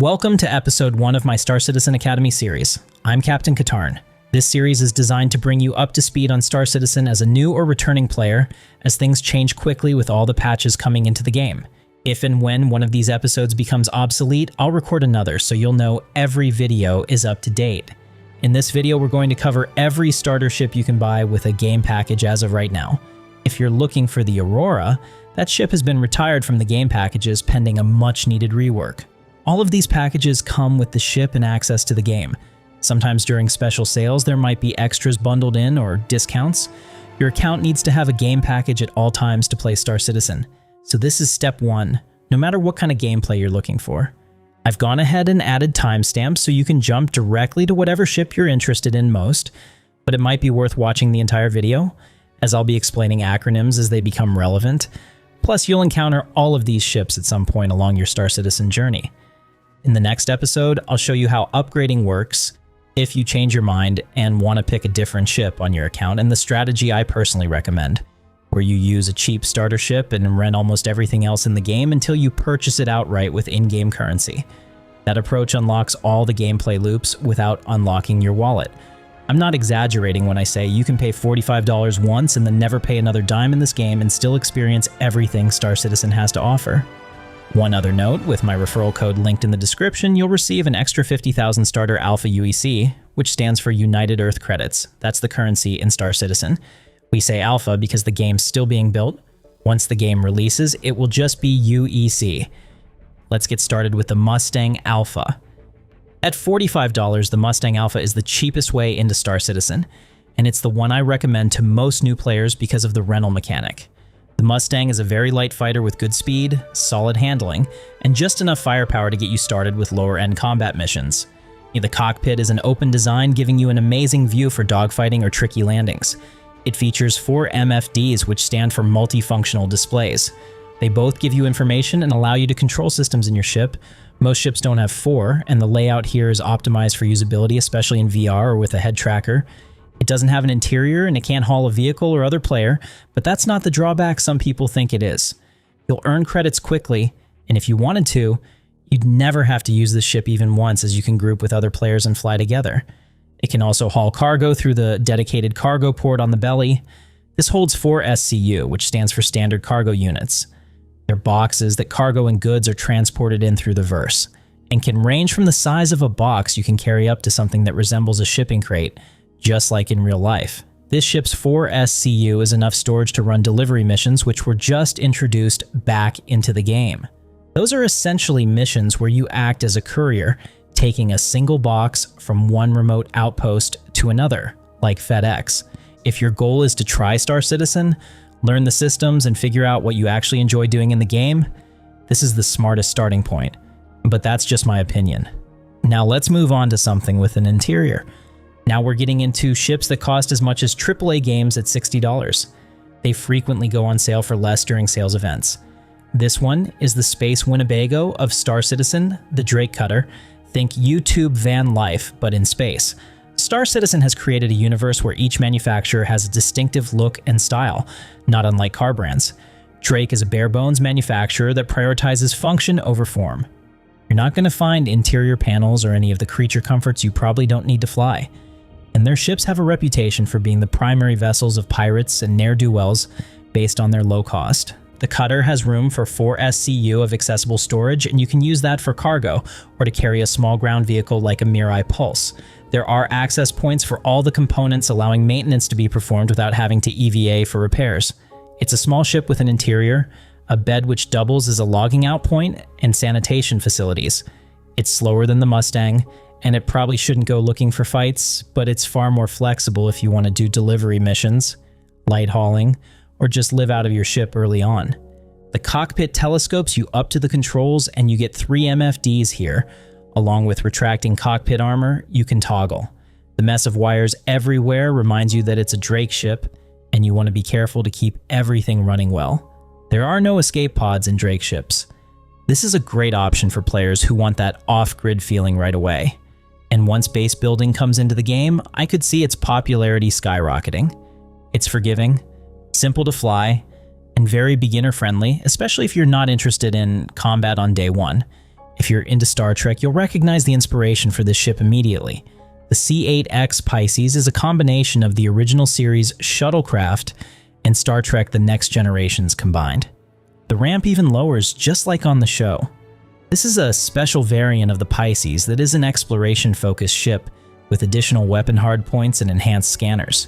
Welcome to episode 1 of my Star Citizen Academy series. I'm Captain Katarn. This series is designed to bring you up to speed on Star Citizen as a new or returning player, as things change quickly with all the patches coming into the game. If and when one of these episodes becomes obsolete, I'll record another so you'll know every video is up to date. In this video, we're going to cover every starter ship you can buy with a game package as of right now. If you're looking for the Aurora, that ship has been retired from the game packages pending a much-needed rework. All of these packages come with the ship and access to the game. Sometimes during special sales, there might be extras bundled in or discounts. Your account needs to have a game package at all times to play Star Citizen. So this is step 1, no matter what kind of gameplay you're looking for. I've gone ahead and added timestamps so you can jump directly to whatever ship you're interested in most, but it might be worth watching the entire video, as I'll be explaining acronyms as they become relevant. Plus, you'll encounter all of these ships at some point along your Star Citizen journey. In the next episode, I'll show you how upgrading works if you change your mind and want to pick a different ship on your account, and the strategy I personally recommend, where you use a cheap starter ship and rent almost everything else in the game until you purchase it outright with in-game currency. That approach unlocks all the gameplay loops without unlocking your wallet. I'm not exaggerating when I say you can pay $45 once and then never pay another dime in this game and still experience everything Star Citizen has to offer. One other note, with my referral code linked in the description, you'll receive an extra 50,000 starter Alpha UEC, which stands for United Earth Credits. That's the currency in Star Citizen. We say Alpha because the game's still being built. Once the game releases, it will just be UEC. Let's get started with the Mustang Alpha. At $45, the Mustang Alpha is the cheapest way into Star Citizen, and it's the one I recommend to most new players because of the rental mechanic. The Mustang is a very light fighter with good speed, solid handling, and just enough firepower to get you started with lower-end combat missions. The cockpit is an open design, giving you an amazing view for dogfighting or tricky landings. It features 4 MFDs, which stand for multifunctional displays. They both give you information and allow you to control systems in your ship. Most ships don't have 4, and the layout here is optimized for usability, especially in VR or with a head tracker. It doesn't have an interior and it can't haul a vehicle or other player, but that's not the drawback some people think it is. You'll earn credits quickly, and if you wanted to, you'd never have to use the ship even once, as you can group with other players and fly together. It can also haul cargo through the dedicated cargo port on the belly. This holds 4 SCU, which stands for Standard Cargo Units. They're boxes that cargo and goods are transported in through the verse, and can range from the size of a box you can carry up to something that resembles a shipping crate, just like in real life. This ship's 4 SCU is enough storage to run delivery missions, which were just introduced back into the game. Those are essentially missions where you act as a courier, taking a single box from one remote outpost to another, like FedEx. If your goal is to try Star Citizen, learn the systems, and figure out what you actually enjoy doing in the game, this is the smartest starting point. But that's just my opinion. Now let's move on to something with an interior. Now we're getting into ships that cost as much as AAA games at $60. They frequently go on sale for less during sales events. This one is the Space Winnebago of Star Citizen, the Drake Cutter. Think YouTube van life, but in space. Star Citizen has created a universe where each manufacturer has a distinctive look and style, not unlike car brands. Drake is a bare-bones manufacturer that prioritizes function over form. You're not going to find interior panels or any of the creature comforts you probably don't need to fly. And their ships have a reputation for being the primary vessels of pirates and ne'er-do-wells based on their low cost. The cutter has room for 4 SCU of accessible storage, and you can use that for cargo or to carry a small ground vehicle like a Mirai Pulse. There are access points for all the components, allowing maintenance to be performed without having to EVA for repairs. It's a small ship with an interior, a bed which doubles as a logging out point, and sanitation facilities. It's slower than the Mustang, and it probably shouldn't go looking for fights, but it's far more flexible if you want to do delivery missions, light hauling, or just live out of your ship early on. The cockpit telescopes you up to the controls, and you get 3 MFDs here, along with retracting cockpit armor you can toggle. The mess of wires everywhere reminds you that it's a Drake ship, and you want to be careful to keep everything running well. There are no escape pods in Drake ships. This is a great option for players who want that off-grid feeling right away. And once base building comes into the game, I could see its popularity skyrocketing. It's forgiving, simple to fly, and very beginner-friendly, especially if you're not interested in combat on day one. If you're into Star Trek, you'll recognize the inspiration for this ship immediately. The C8X Pisces is a combination of the original series shuttlecraft and Star Trek The Next Generations combined. The ramp even lowers just like on the show. This is a special variant of the Pisces that is an exploration-focused ship with additional weapon hardpoints and enhanced scanners.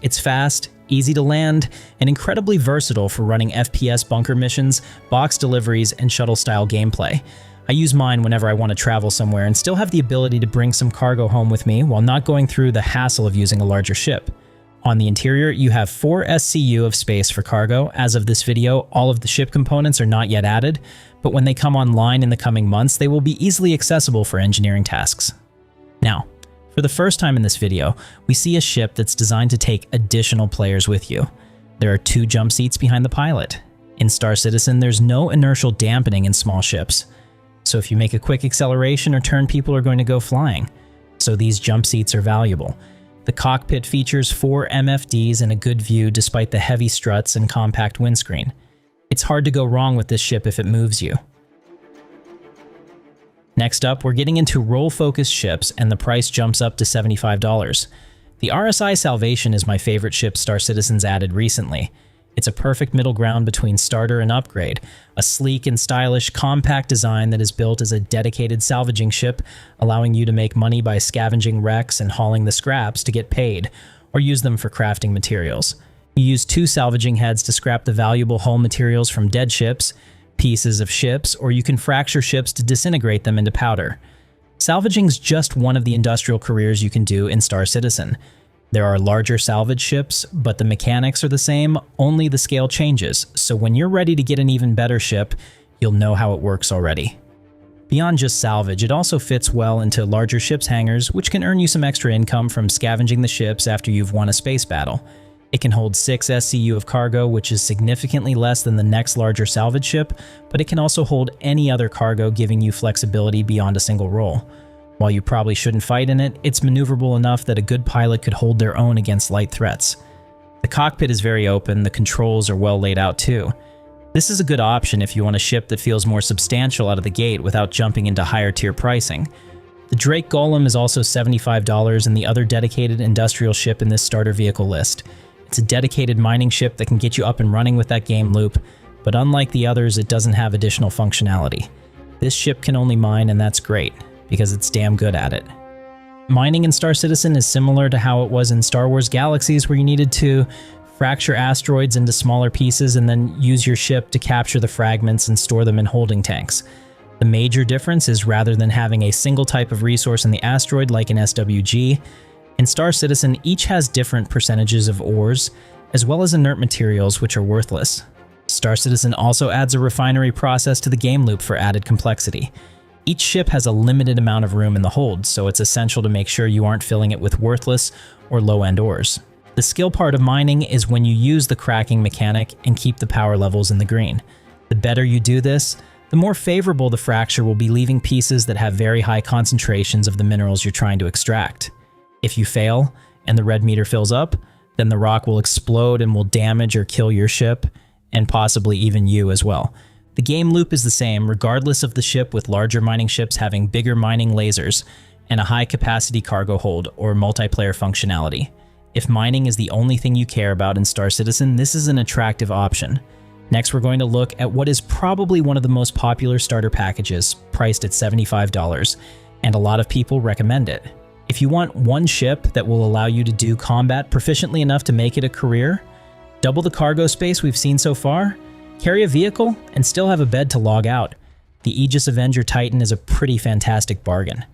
It's fast, easy to land, and incredibly versatile for running FPS bunker missions, box deliveries, and shuttle-style gameplay. I use mine whenever I want to travel somewhere and still have the ability to bring some cargo home with me while not going through the hassle of using a larger ship. On the interior, you have 4 SCU of space for cargo. As of this video, all of the ship components are not yet added, but when they come online in the coming months, they will be easily accessible for engineering tasks. Now, for the first time in this video, we see a ship that's designed to take additional players with you. There are 2 jump seats behind the pilot. In Star Citizen, there's no inertial dampening in small ships. So if you make a quick acceleration or turn, people are going to go flying. So these jump seats are valuable. The cockpit features 4 MFDs and a good view despite the heavy struts and compact windscreen. It's hard to go wrong with this ship if it moves you. Next up, we're getting into role-focused ships, and the price jumps up to $75. The RSI Salvation is my favorite ship Star Citizen's added recently. It's a perfect middle ground between starter and upgrade, a sleek and stylish, compact design that is built as a dedicated salvaging ship, allowing you to make money by scavenging wrecks and hauling the scraps to get paid, or use them for crafting materials. You use 2 salvaging heads to scrap the valuable hull materials from dead ships, pieces of ships, or you can fracture ships to disintegrate them into powder. Salvaging's just one of the industrial careers you can do in Star Citizen. There are larger salvage ships, but the mechanics are the same, only the scale changes, so when you're ready to get an even better ship, you'll know how it works already. Beyond just salvage, it also fits well into larger ships' hangars, which can earn you some extra income from scavenging the ships after you've won a space battle. It can hold 6 SCU of cargo, which is significantly less than the next larger salvage ship, but it can also hold any other cargo, giving you flexibility beyond a single role. While you probably shouldn't fight in it, it's maneuverable enough that a good pilot could hold their own against light threats. The cockpit is very open, the controls are well laid out too. This is a good option if you want a ship that feels more substantial out of the gate without jumping into higher tier pricing. The Drake Golem is also $75 and the other dedicated industrial ship in this starter vehicle list. It's a dedicated mining ship that can get you up and running with that game loop, but unlike the others, it doesn't have additional functionality. This ship can only mine, and that's great, because it's damn good at it. Mining in Star Citizen is similar to how it was in Star Wars Galaxies, where you needed to fracture asteroids into smaller pieces and then use your ship to capture the fragments and store them in holding tanks. The major difference is rather than having a single type of resource in the asteroid like in SWG, in Star Citizen each has different percentages of ores, as well as inert materials which are worthless. Star Citizen also adds a refinery process to the game loop for added complexity. Each ship has a limited amount of room in the hold, so it's essential to make sure you aren't filling it with worthless or low-end ores. The skill part of mining is when you use the cracking mechanic and keep the power levels in the green. The better you do this, the more favorable the fracture will be, leaving pieces that have very high concentrations of the minerals you're trying to extract. If you fail, and the red meter fills up, then the rock will explode and will damage or kill your ship, and possibly even you as well. The game loop is the same regardless of the ship, with larger mining ships having bigger mining lasers and a high-capacity cargo hold or multiplayer functionality. If mining is the only thing you care about in Star Citizen, this is an attractive option. Next, we're going to look at what is probably one of the most popular starter packages, priced at $75, and a lot of people recommend it. If you want one ship that will allow you to do combat proficiently enough to make it a career, double the cargo space we've seen so far, carry a vehicle, and still have a bed to log out, the Aegis Avenger Titan is a pretty fantastic bargain.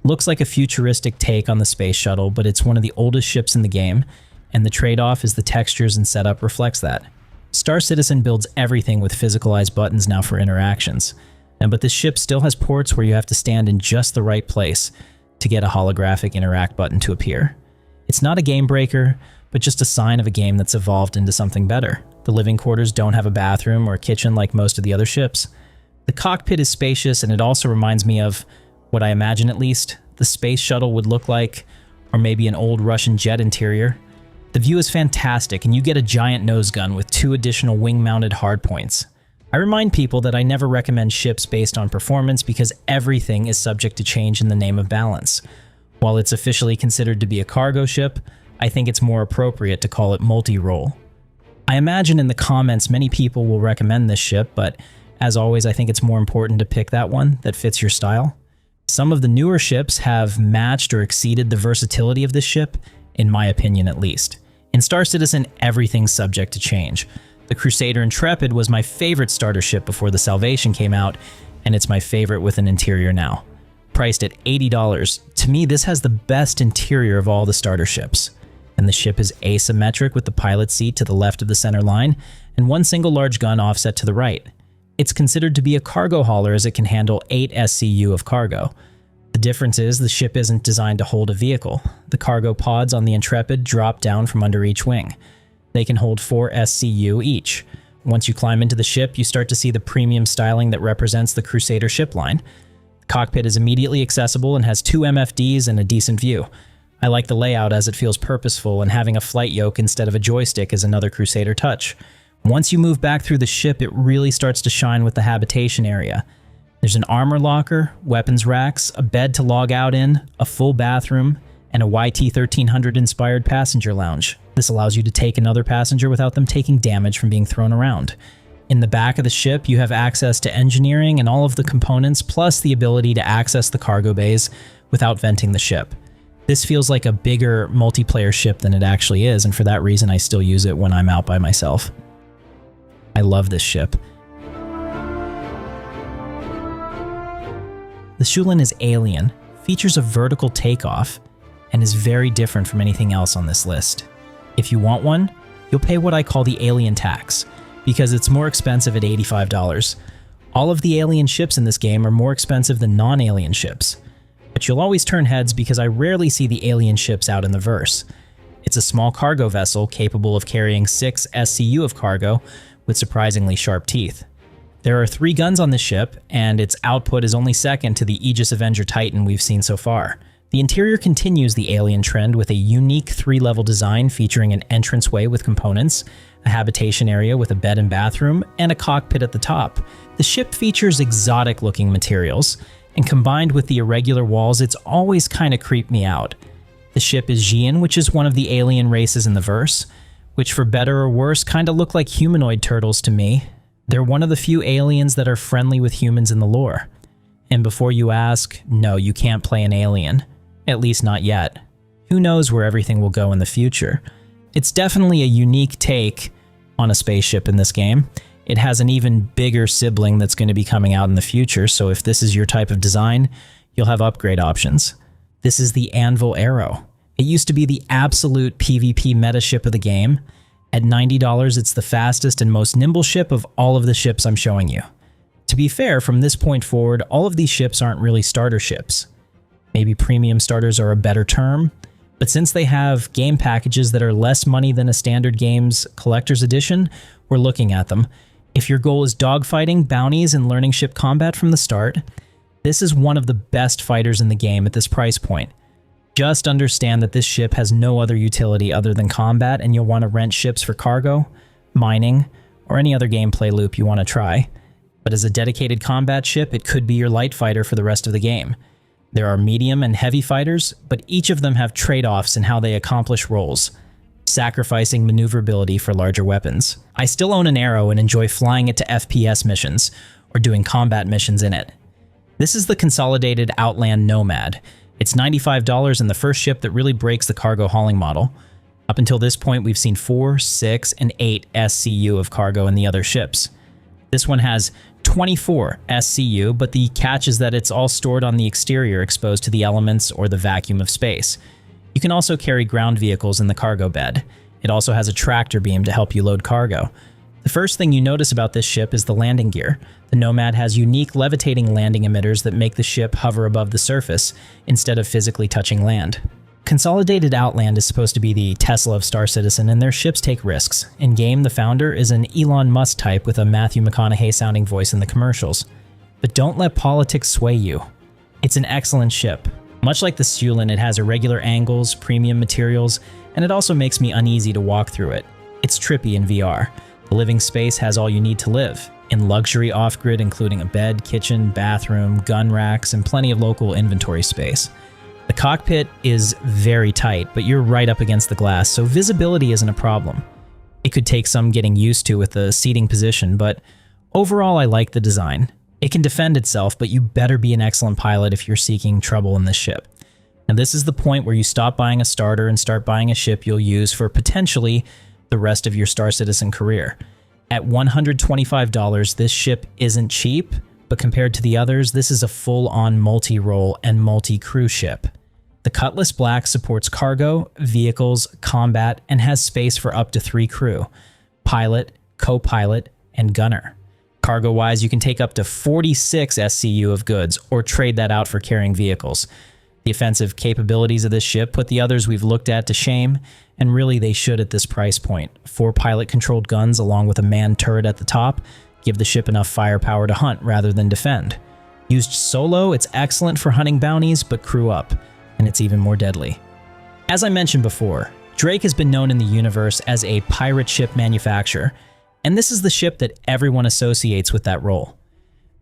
Looks like a futuristic take on the space shuttle, but it's one of the oldest ships in the game, and the trade-off is the textures and setup reflects that. Star Citizen builds everything with physicalized buttons now for interactions, but this ship still has ports where you have to stand in just the right place to get a holographic interact button to appear. It's not a game breaker, but just a sign of a game that's evolved into something better. The living quarters don't have a bathroom or a kitchen like most of the other ships. The cockpit is spacious, and it also reminds me of what I imagine, at least, the space shuttle would look like, or maybe an old Russian jet interior. The view is fantastic, and you get a giant nose gun with 2 additional wing-mounted hardpoints. I remind people that I never recommend ships based on performance because everything is subject to change in the name of balance. While it's officially considered to be a cargo ship, I think it's more appropriate to call it multi-role. I imagine in the comments many people will recommend this ship, but as always I think it's more important to pick that one that fits your style. Some of the newer ships have matched or exceeded the versatility of this ship, in my opinion at least. In Star Citizen, everything's subject to change. The Crusader Intrepid was my favorite starter ship before the Salvation came out, and it's my favorite with an interior now. Priced at $80, to me this has the best interior of all the starter ships. And the ship is asymmetric with the pilot seat to the left of the center line, and one single large gun offset to the right. It's considered to be a cargo hauler as it can handle 8 SCU of cargo. The difference is the ship isn't designed to hold a vehicle. The cargo pods on the Intrepid drop down from under each wing. They can hold 4 SCU each. Once you climb into the ship, you start to see the premium styling that represents the Crusader ship line. The cockpit is immediately accessible and has 2 MFDs and a decent view. I like the layout as it feels purposeful, and having a flight yoke instead of a joystick is another Crusader touch. Once you move back through the ship, it really starts to shine with the habitation area. There's an armor locker, weapons racks, a bed to log out in, a full bathroom, and a YT-1300 inspired passenger lounge. This allows you to take another passenger without them taking damage from being thrown around. In the back of the ship, you have access to engineering and all of the components, plus the ability to access the cargo bays without venting the ship. This feels like a bigger multiplayer ship than it actually is, and for that reason I still use it when I'm out by myself. I love this ship. The Syulen is alien, features a vertical takeoff, and is very different from anything else on this list. If you want one, you'll pay what I call the alien tax, because it's more expensive at $85. All of the alien ships in this game are more expensive than non-alien ships. But you'll always turn heads because I rarely see the alien ships out in the verse. It's a small cargo vessel capable of carrying 6 SCU of cargo with surprisingly sharp teeth. There are 3 guns on this ship, and its output is only second to the Aegis Avenger Titan we've seen so far. The interior continues the alien trend with a unique 3-level design featuring an entranceway with components, a habitation area with a bed and bathroom, and a cockpit at the top. The ship features exotic-looking materials, and combined with the irregular walls, it's always kind of creeped me out. The ship is Xian, which is one of the alien races in the verse, which for better or worse kind of look like humanoid turtles to me. They're one of the few aliens that are friendly with humans in the lore. And before you ask, no, you can't play an alien. At least not yet. Who knows where everything will go in the future. It's definitely a unique take on a spaceship in this game. It has an even bigger sibling that's going to be coming out in the future, so if this is your type of design, you'll have upgrade options. This is the Anvil Arrow. It used to be the absolute PvP meta ship of the game. At $90, it's the fastest and most nimble ship of all of the ships I'm showing you. To be fair, from this point forward, all of these ships aren't really starter ships. Maybe premium starters are a better term, but since they have game packages that are less money than a standard game's collector's edition, we're looking at them. If your goal is dogfighting, bounties, and learning ship combat from the start, this is one of the best fighters in the game at this price point. Just understand that this ship has no other utility other than combat, and you'll want to rent ships for cargo, mining, or any other gameplay loop you want to try. But as a dedicated combat ship, it could be your light fighter for the rest of the game. There are medium and heavy fighters, but each of them have trade-offs in how they accomplish roles, sacrificing maneuverability for larger weapons. I still own an Arrow and enjoy flying it to FPS missions, or doing combat missions in it. This is the consolidated Outland Nomad. It's $95 and the first ship that really breaks the cargo hauling model. Up until this point, we've seen 4, 6, and 8 SCU of cargo in the other ships. This one has 24 SCU, but the catch is that it's all stored on the exterior, exposed to the elements or the vacuum of space. You can also carry ground vehicles in the cargo bed. It also has a tractor beam to help you load cargo. The first thing you notice about this ship is the landing gear. The Nomad has unique levitating landing emitters that make the ship hover above the surface instead of physically touching land. Consolidated Outland is supposed to be the Tesla of Star Citizen, and their ships take risks. In-game, the founder is an Elon Musk type with a Matthew McConaughey-sounding voice in the commercials. But don't let politics sway you. It's an excellent ship. Much like the Syulen, it has irregular angles, premium materials, and it also makes me uneasy to walk through it. It's trippy in VR. The living space has all you need to live, in luxury off-grid including a bed, kitchen, bathroom, gun racks, and plenty of local inventory space. The cockpit is very tight, but you're right up against the glass, so visibility isn't a problem. It could take some getting used to with the seating position, but overall I like the design. It can defend itself, but you better be an excellent pilot if you're seeking trouble in this ship. And this is the point where you stop buying a starter and start buying a ship you'll use for potentially the rest of your Star Citizen career. At $125, this ship isn't cheap, but compared to the others, this is a full-on multi-role and multi-crew ship. The Cutlass Black supports cargo, vehicles, combat, and has space for up to 3 crew: pilot, co-pilot, and gunner. Cargo-wise, you can take up to 46 SCU of goods, or trade that out for carrying vehicles. The offensive capabilities of this ship put the others we've looked at to shame, and really they should at this price point. 4 pilot-controlled guns along with a manned turret at the top give the ship enough firepower to hunt rather than defend. Used solo, it's excellent for hunting bounties, but crew up, and it's even more deadly. As I mentioned before, Drake has been known in the universe as a pirate ship manufacturer, and this is the ship that everyone associates with that role,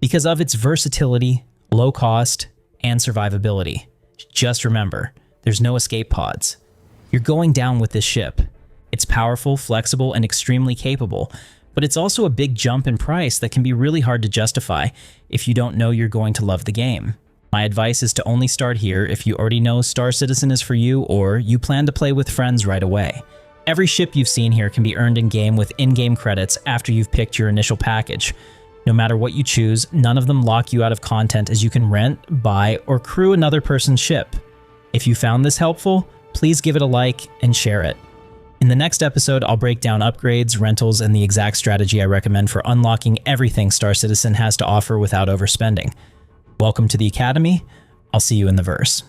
because of its versatility, low cost, and survivability. Just remember, there's no escape pods. You're going down with this ship. It's powerful, flexible, and extremely capable, but it's also a big jump in price that can be really hard to justify if you don't know you're going to love the game. My advice is to only start here if you already know Star Citizen is for you or you plan to play with friends right away. Every ship you've seen here can be earned in-game with in-game credits after you've picked your initial package. No matter what you choose, none of them lock you out of content, as you can rent, buy, or crew another person's ship. If you found this helpful, please give it a like and share it. In the next episode, I'll break down upgrades, rentals, and the exact strategy I recommend for unlocking everything Star Citizen has to offer without overspending. Welcome to the Academy. I'll see you in the verse.